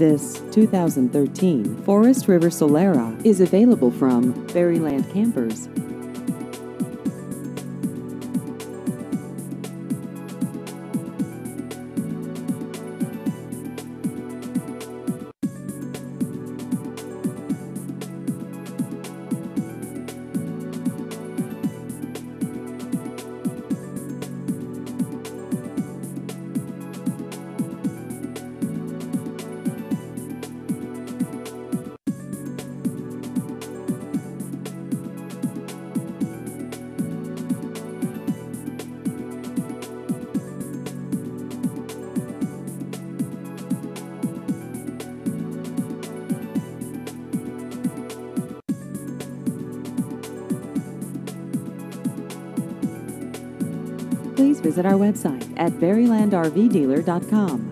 This 2013 Forest River Solera is available from Berryland Campers. Please visit our website at berrylandrvdealer.com.